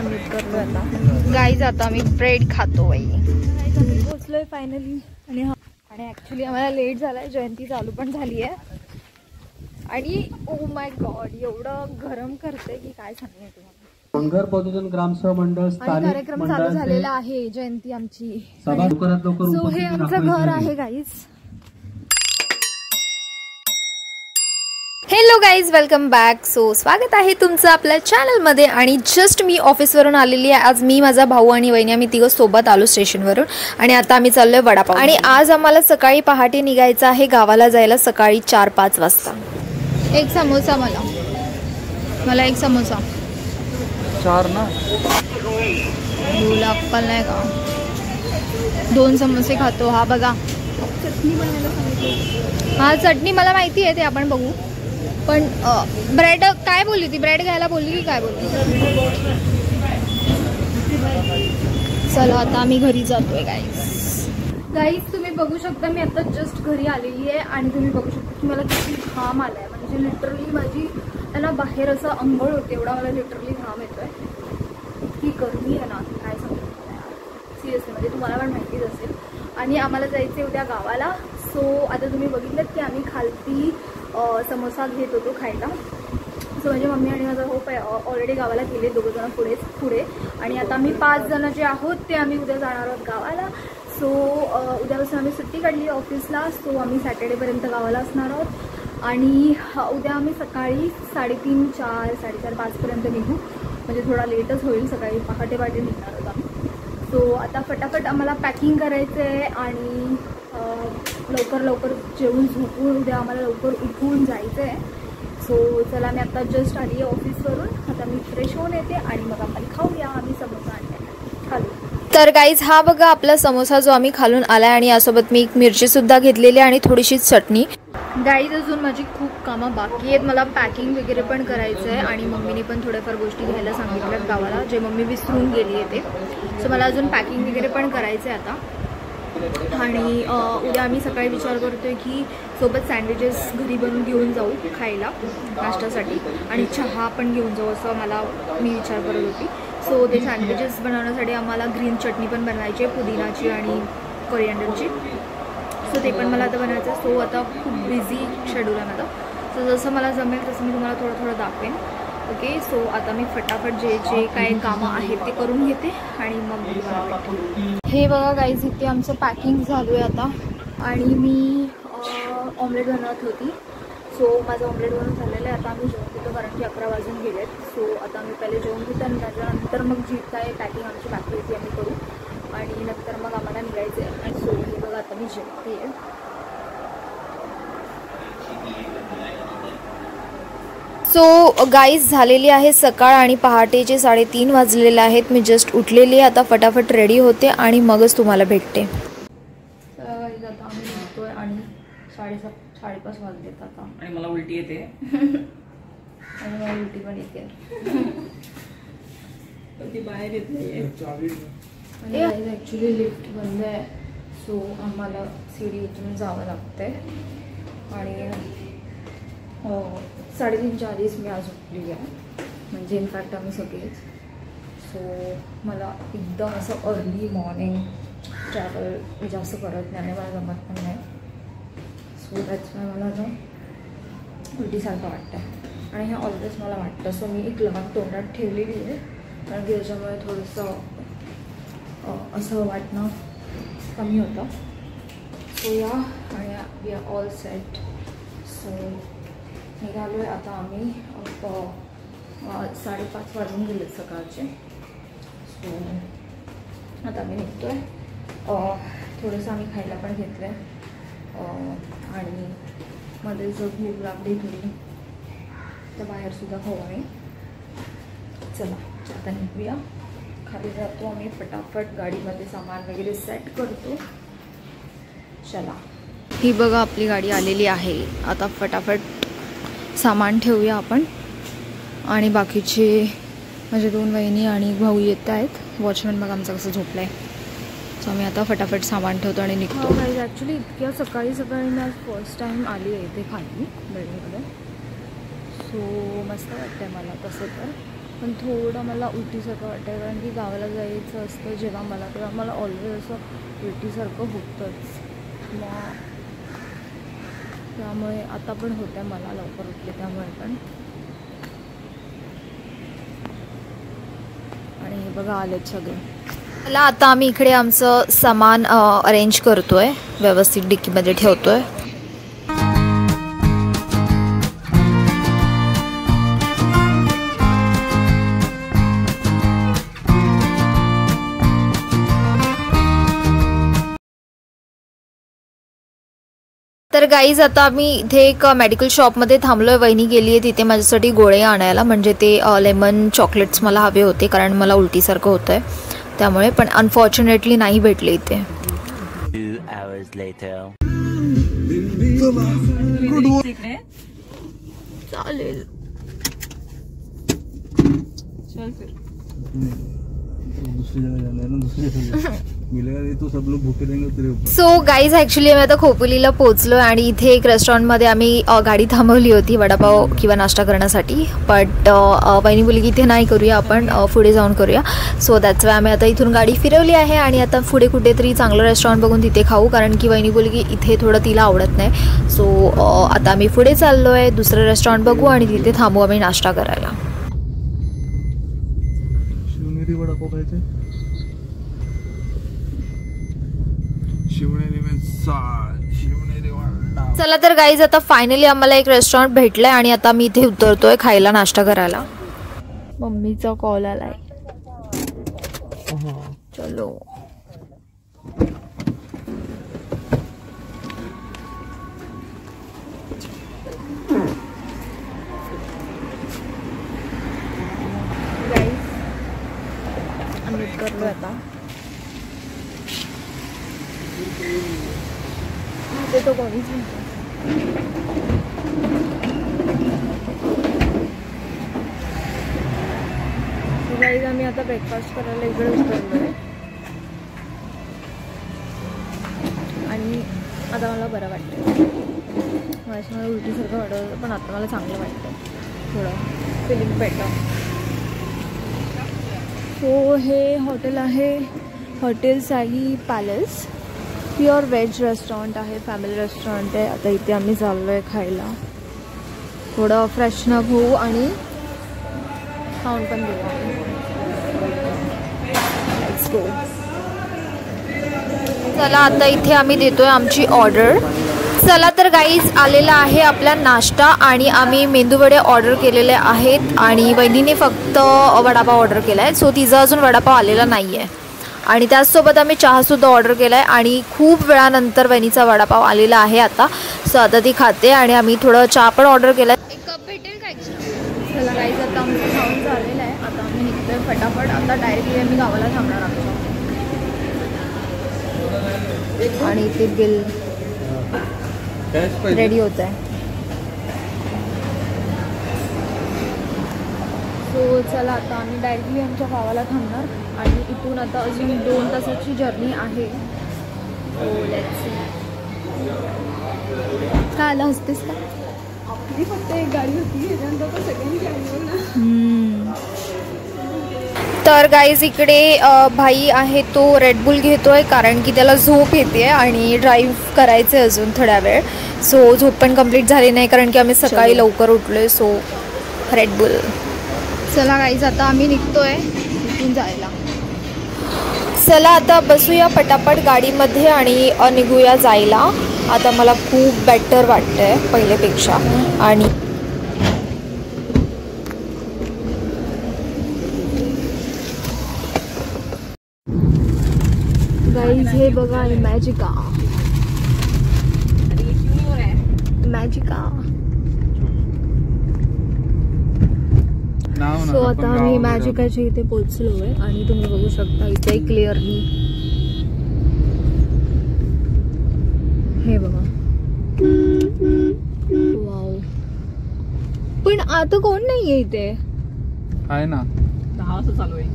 Shoot करतोय आता guys. आता आम्ही ब्रेड खातो बाई. आम्ही पोचलोय फायनली. आणि ऍक्च्युली आम्हाला लेट झालाय. जयंती चालू पण झाली आहे आणि ओ माय गॉड एवढं गरम करते की काय सांगू तुम्हाला. डोंगर पदूतन ग्रामसभा मंडळ स्थानिक कार्यक्रम चालू झालेला आहे. जयंती आमची. सो हे आमचं घर आहे guys. Hello guys, welcome back. So स्वागत आहे तुमचं आपल्या चॅनलमध्ये. आणि जस्ट मी ऑफिसवरून आलेली आहे. आज मी, माझा भाऊ आणि वहिनी आम्ही तिघं सोबत आलो स्टेशनवरून. आणि आता आम्ही चाललोय वडापाव. आणि आज आम्हाला सकाळी पहाटे निघायचं आहे गावाला जायला, सकाळी 4-5 वाजता. एक समोसा मला एक समोसा. 4 ना. तुला अक्कल नाही का? 2 समोसे खातो. हा बघा चटणी बनायला सांगितलं. हा चटणी मला माहिती आहे, ते आपण बघू. पण ब्रेड काय बोलली ती? ब्रेड घ्यायला बोलली की काय बोलली? चला आता आम्ही घरी जातोय गाईज. तुम्ही बघू शकता मी आता जस्ट घरी आलेली आहे. आणि तुम्ही बघू शकता की मला किती घाम आलाय. म्हणजे लिटरली माझी ना बाहेर असं अंघोळ होते एवढा मला लिटरली घाम येतोय. इतकी गरमी आहे ना, काय सांगतो सिरियसली. म्हणजे तुम्हाला पण माहितीच असेल. आणि आम्हाला जायचं उद्या गावाला. सो आता तुम्ही बघितलं की आम्ही खालती समोसा घेत होतो खायला. सो माझी मम्मी आणि माझा भाऊ ऑलरेडी गावाला गेले, 2 जण पुढे. आणि आता आम्ही 5 जण जे आहोत ते आम्ही उद्या जाणार आहोत गावाला. सो उद्यापासून आम्ही सुट्टी काढली ऑफिसला. सो आम्ही सॅटर्डेपर्यंत गावाला असणार आहोत. आणि उद्या आम्ही सकाळी 3:30, 4, 4:30, 5पर्यंत निघू. म्हणजे थोडा लेटच होईल. सकाळी पहाटे निघणार आहोत आम्ही. सो आता फटाफट आम्हाला पॅकिंग करायचं आहे. आणि लवकर जेवून झोपून उद्या आम्हाला लवकर उठून जायचं आहे. सो चला, मी आता जस्ट आली आहे ऑफिसवरून. आता मी फ्रेश होऊन येते आणि मग आपण खाऊया. आम्ही समोसा आणलाय खालून. तर गाईज हा बघा आपला समोसा जो आम्ही खालून आलाय. आणि यासोबत मी एक मिरची सुद्धा घेतलेली आणि थोडीशी चटणी. गाईज अजून माझी खूप कामं बाकी आहेत. मला पॅकिंग वगैरे पण करायचं आहे. आणि मम्मीने पण थोड्याफार गोष्टी घ्यायला सांगितल्यात गावाला, जे मम्मी विसरून गेली आहे ते. सो मला अजून पॅकिंग वगैरे पण करायचं आहे आता. आणि उद्या आम्ही सकाळी विचार करतोय की सोबत सँडविचेस घरी बनवून घेऊन जाऊ खायला नाश्त्यासाठी. आणि चहा पण घेऊन जाऊ असं मी विचार करत होती. सो ते सँडविचेस बनवण्यासाठी आम्हाला ग्रीन चटणी पण बनवायची आहे, पुदिनाची आणि कोरिअँडरची. सो ते पण मला आता बनायचं आहे. सो आता खूप बिझी शेड्यूल आहे माझं. सो जसं मला जमेल तसं मी तुम्हाला थोडं दाखवेन. ओके. सो आता मी फटाफट जे काय कामं आहेत ते करून घेते आणि मग हे बघा गाईज, इथे आमचं पॅकिंग चालू आहे आता. आणि मी ऑमलेट बनवत होती. सो माझं ऑमलेट बनवून झालेलं आहे. आता आम्ही जेवण घेतो कारण की 11 वाजून गेलेत. सो आता आम्ही पहिले जेवण घेतो आणि त्याच्यानंतर मग जी काय पॅकिंग आमची बाकी होती आम्ही करू. आणि नंतर मग आम्हाला निघायचं आहे. आणि सो हे बघा आता मी जेवते आहे. सो गाईज झालेली आहे सकाळ आणि पहाटेचे 3:30 वाजलेले आहेत. मी जस्ट उठलेली आहे. आता फटाफट रेडी होते आणि मगच तुम्हाला भेटते. आता आम्ही निघतोय आणि 7:30 वाजलेत आता. आणि मला उलटी येते. आणि मला उलटी पण येते. ती बाहेर येत नाही. आणि ॲक्च्युली लिफ्ट बंद आहे. सो आम्हाला सीडी उतरून जावं लागतंय. आणि 3:30च्या आधीच मी आज उठली आहे. म्हणजे इनफॅक्ट आम्ही सगळेच. सो मला एकदम असं अर्ली मॉर्निंग ट्रॅव्हल मी जास्त करत नाही आणि मला जमत पण नाही. सो दॅट्स वाय मला ना उलटीसारखं वाटतं आहे. आणि हे ऑलवेज मला वाटतं. सो मी एक लहान तोंडात ठेवलेली आहे कारण की त्याच्यामुळे थोडंसं असं वाटणं कमी होतं. सो या आणि we are all set. So निघालो आहे आता आम्ही. 5:30 वाजून गेलेत सकाळचे. सो आता आम्ही निघतो आहे. थोडंसं आम्ही खायला पण घेतलं आहे. आणि मध्ये जर भूक लागली थोडी तर बाहेरसुद्धा खाऊ आम्ही. चला आता निघूया. खाली जातो आम्ही फटाफट. गाडीमध्ये सामान वगैरे सेट करतो. चला. ही बघा आपली गाडी आलेली आहे. आता फटाफट सामान ठेवूया आपण. आणि बाकीचे माझे 2 वहिनी आणि भाऊ येत आहेत. वॉचमॅन बघा आमचा कसं झोपला आहे. सो आम्ही आता फटाफट सामान ठेवतो आणि निघतो. ॲक्च्युली इतक्या सकाळी मी आज फर्स्ट टाईम आली आहे इथे खाली बिल्डिंगमध्ये. सो मस्त वाटतं आहे मला तसं तर. पण थोडं मला उलटीसारखं वाटतं, कारण की गावाला जायचं असतं जेव्हा मला, तेव्हा मला ऑलवेज असं उलटीसारखं होतंच. मग त्यामुळे आता पण होतं आहे मला, लवकर उठले त्यामुळे पण. आणि हे बघा आलेत सगळे. मला आता आम्ही इकडे आमचं सामान अरेंज करतोय, व्यवस्थित डिक्कीमध्ये ठेवतोय. तर गाईज आता आम्ही इथे एक मेडिकल शॉपमध्ये थांबलोय. वहिनी गेली आहे तिथे माझ्यासाठी गोळे आणायला, म्हणजे ते लेमन चॉकलेट्स मला हवे होते, कारण मला उलटीसारखं होतं आहे त्यामुळे. पण अनफॉर्च्युनेटली नाही भेटले इथे. चालेल. सो गाईज ॲक्च्युली आम्ही आता खोपोलीला पोहोचलो आणि इथे एक रेस्टॉरंटमध्ये आम्ही गाडी थांबवली होती वडापाव किंवा नाश्ता करण्यासाठी. बट वहिनी बोलली की इथे नाही करूया, आपण पुढे जाऊन करूया. सो दॅट्स वाय आम्ही आता इथून गाडी फिरवली आहे आणि आता पुढे कुठेतरी चांगलं रेस्टॉरंट बघून तिथे खाऊ, कारण की वहिनी बोलली की इथे थोडं तिला आवडत नाही. सो आता आम्ही पुढे चाललो आहे, दुसरं रेस्टॉरंट बघू आणि तिथे थांबू आम्ही नाश्ता करायला. वडापाव खायचे. चला तर गाईज आता फायनली आम्हाला एक रेस्टॉरंट भेटलंय आणि आता मी इथे उतरतोय खायला, नाश्ता करायला. मम्मीचा कॉल आलाय. चलो. आम्ही उतरलोय आता. तो कोणीच नाही. गाईज आम्ही आता ब्रेकफास्ट करायला इकडे उतरलोय आणि आता मला बरं वाटतं. मला उलटीसारखं वाटत होतं, पण आता मला चांगलं वाटतं, थोडं फिलिंग बेटर. सो हे हॉटेल आहे hotel Sai palace. Pure veg restaurant आहे, फॅमिली रेस्टॉरंट आहे. आता इथे आम्ही चाललो आहे खायला. थोडं फ्रेशनअप होऊ आणि खाऊन पण घेऊ. Let's go. चला आता इथे आम्ही देतोय आमची ऑर्डर. चला तर गाईज आलेला आहे आपला नाश्ता आणि आम्ही मेंदूवडे ऑर्डर केलेले आहेत आणि वहिनीने फक्त वडापाव ऑर्डर केला आहे. सो तिचा अजून वडापाव आलेला नाही आहे आणि त्याचसोबत आम्ही चहासुद्धा ऑर्डर केला आहे आणि खूप वेळानंतर वहिनीचा वडापाव आलेला आहे आता. सो आता ती खाते आणि आम्ही थोडं चहा पण ऑर्डर केला आहे. एक कप भेटेल का एक्स्ट्रा? चला गाईज आता आमचं खाऊन झालेलं आहे. आता आम्ही निघतोय फटाफट. आता डायरेक्टली आम्ही गावाला थांबणार आमच्या आणि ते बिल रेडी होत आहे. सो चला आता आम्ही डायरेक्टली आमच्या गावाला थांबणार आणि इथून आता अजून 2 तासाची जर्नी आहे. So let's see. काय आलं हसतेस का? आपली फक्त एक गाडी होती, ह्याच्यानंतर सगळ्यांनी गाडी ना. तर गाईज इकडे भाई आहे तो रेडबुल घेतोय कारण की त्याला झोप येते आणि ड्राईव्ह करायचं आहे अजून थोड्या वेळ. सो झोप पण कंप्लीट झाली नाही कारण की आम्ही सकाळी लवकर उठलोय. So Red Bull. चला गाईज आता आम्ही निघतोय इथून जायला. चला आता बसूया पटापट गाडीमध्ये आणि निघूया जायला. आता मला खूप बेटर वाटतंय पहिल्यापेक्षा. आणि गाईज हे बघा मॅजिका. मॅजिका. सो आता आम्ही मॅजिकाच्या इथे पोहोचलो आहे आणि तुम्ही बघू शकता इथे क्लिअरली हे बघा. वाव. पण आता कोण नाहीये इथे. आहे ना 10 वाजता चालू आहे.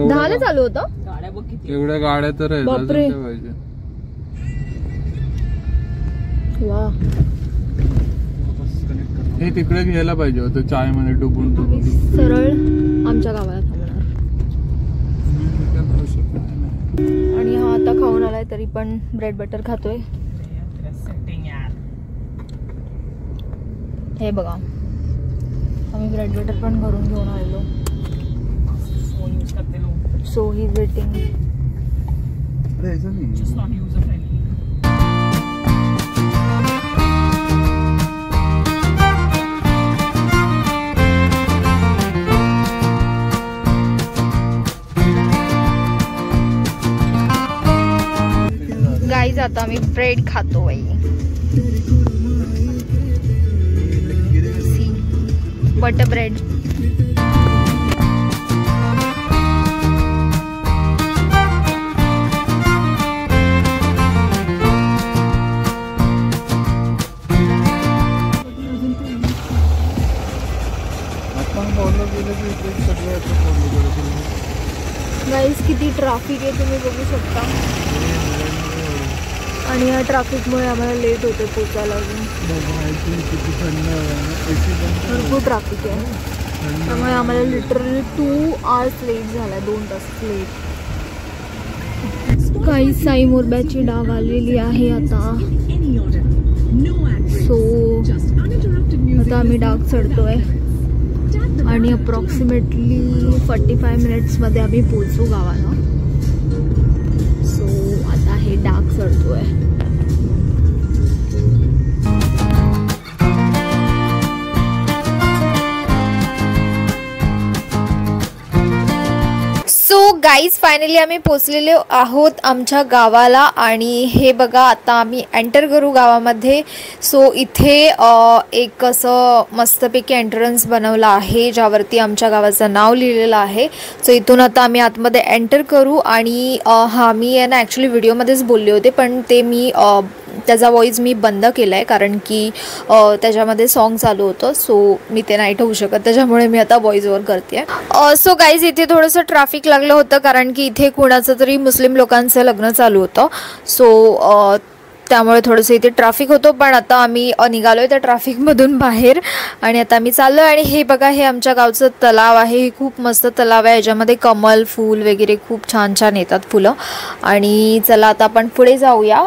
10ला चालू होतं. गाड्या बघ किती. एवढ्या गाड्या तर आहेत. बापरे. वा. हे तिकडे घ्यायला पाहिजे होतं चाय मध्ये डुबून आम्ही सरळ आमच्या गावाला थांबणार आणि हा आता खाऊन आलाय तरी पण ब्रेड बटर खातोय. हे बघा आम्ही ब्रेड बटर पण घरून घेऊन आलेलो. So he is waiting. Guys आता आम्ही ब्रेड खातो बाई. Butter bread. गाईज किती ट्रॅफिक आहे तुम्ही बघू शकता आणि या ट्रॅफिकमुळे आम्हाला लेट होते पोचायला. भरपूर ट्रॅफिक आहे त्यामुळे आम्हाला लिटरली 2 आवर्स लेट झाला. 2 तास लेट. काही साई मोरब्याची डाग आलेली आहे आता. सो आता आम्ही डाग चढतोय आणि अप्रॉक्सिमेटली 45 मिनिट्समध्ये आम्ही पोचू गावाला. सो आता हे डाग चढतोय. गाईज फायनली आम्ही पोचलेलो आहोत आमच्या गावाला आणि हे बघा आता आम्ही एंटर करू गावामध्ये. सो इथे एक असं मस्तपैकी एंट्रन्स बनवला आहे ज्यावरती आमच्या गावाचं नाव लिहिलेलं आहे. सो इथून आता आम्ही आतमध्ये एंटर करू आणि हा मी आहे ना ॲक्च्युली व्हिडिओमध्येच बोलले होते पण ते मी त्याचा व्हॉइस मी बंद केला आहे कारण की त्याच्यामध्ये सॉन्ग चालू होतं. सो मी ते नाही ठेवू शकत त्याच्यामुळे मी आता व्हॉइस ओव्हर करते. सो गाईज इथे थोडंसं ट्रॅफिक लागलं होतं कारण की इथे कुणाचं तरी मुस्लिम लोकांचं लग्न चालू होतं. सो त्यामुळे थोडंसं इथे ट्रॅफिक होतं पण आता आम्ही निघालो आहे त्या ट्रॅफिकमधून बाहेर आणि आता आम्ही चाललो आहे. आणि हे बघा हे आमच्या गावचं तलाव आहे. हे खूप मस्त तलाव आहे. याच्यामध्ये कमल फूल वगैरे खूप छान छान येतात फुलं. आणि चला आता आपण पुढे जाऊया.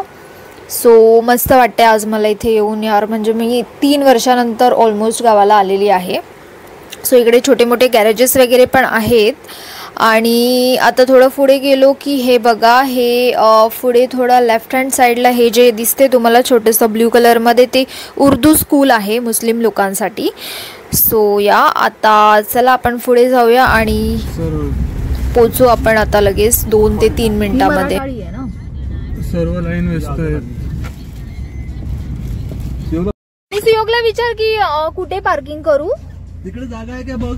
सो मस्त वाटते आज मला इथे येऊन यार. म्हणजे मी 3 वर्षानंतर ऑलमोस्ट गावाला आलेली आहे. सो इकडे छोटे मोठे गॅरेजेस वगैरे पण आहेत. आणि आता थोडं पुढे गेलो की हे बघा हे पुढे थोडं लेफ्ट हँड साईडला हे जे दिसते तुम्हाला छोटंसं ब्ल्यू कलरमध्ये ते उर्दू स्कूल आहे मुस्लिम लोकांसाठी. सो या आता चला आपण पुढे जाऊया आणि पोचू आपण आता लगेच 2 ते 3 मिनिटांमध्ये. सर्व लाईन व्यस्त आहेत. सुयोगला विचार की कुठे पार्किंग करू. तिकडे जागा आहे का बघ.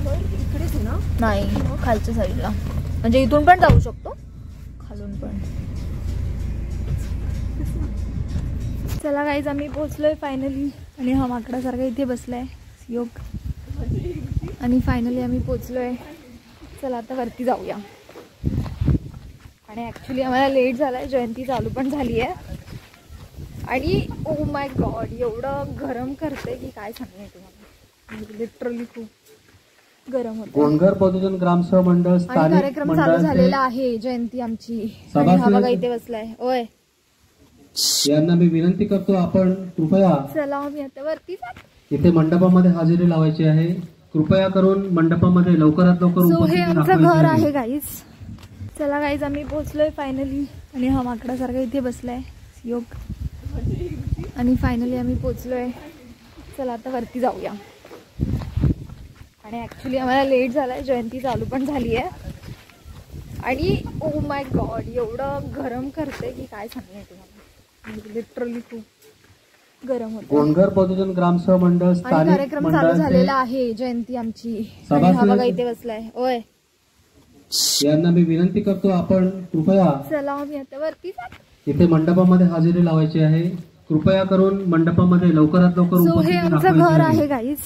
इकडेच ना. नाही खालच्या साईडला म्हणजे इथून पण जाऊ शकतो खालून पण. चला गाईज आम्ही पोहोचलोय फायनली आणि हा माकडासारखा इथे बसलाय सुयोग. आणि फायनली आम्ही पोहोचलोय. चला आता वरती जाऊया. आणि ॲक्च्युली आम्हाला लेट झाला आहे. जयंती चालू पण झाली आहे आणि ओ माय गॉड एवढं गरम करते की काय सांगणार तुम्हाला. लिटरली खूप गरम होतं. गोंडघर पदूजन ग्रामसभा मंडळ आणि कार्यक्रम चालू झालेला आहे जयंती आमची. आणि हा बघा इथे बसलाय. ओय यांना मी विनंती करतो आपण कृपया चला आम्ही आता वरती इथे मंडपामध्ये हजेरी लावायची आहे. कृपया करून मंडपामध्ये लवकरात लवकर हे आमचं घर आहे गाईज. चला गाईज आम्ही पोहोचलोय फायनली आणि हा माकडासारखा इथे बसलाय योग. आणि फायनली आम्ही पोहोचलोय. चला आता वरती जाऊया. आणि ॲक्च्युली आम्हाला लेट झाला आहे. जयंती चालू पण झाली आहे आणि ओ माय गॉड एवढं गरम करते की काय सांगणार तुम्हाला. लिटरली खूप गरम होतं. गोंडघर पदूजन ग्रामसभा मंडळ आणि कार्यक्रम चालू झालेला आहे जयंती आमची. आणि हा बघा इथे बसलाय. ओय यांना मी विनंती करतो आपण कृपया चला आम्ही आता वरती इथे मंडपामध्ये हजेरी लावायची आहे. कृपया करून मंडपामध्ये लवकरात लवकर हे आमचं घर आहे गाईज.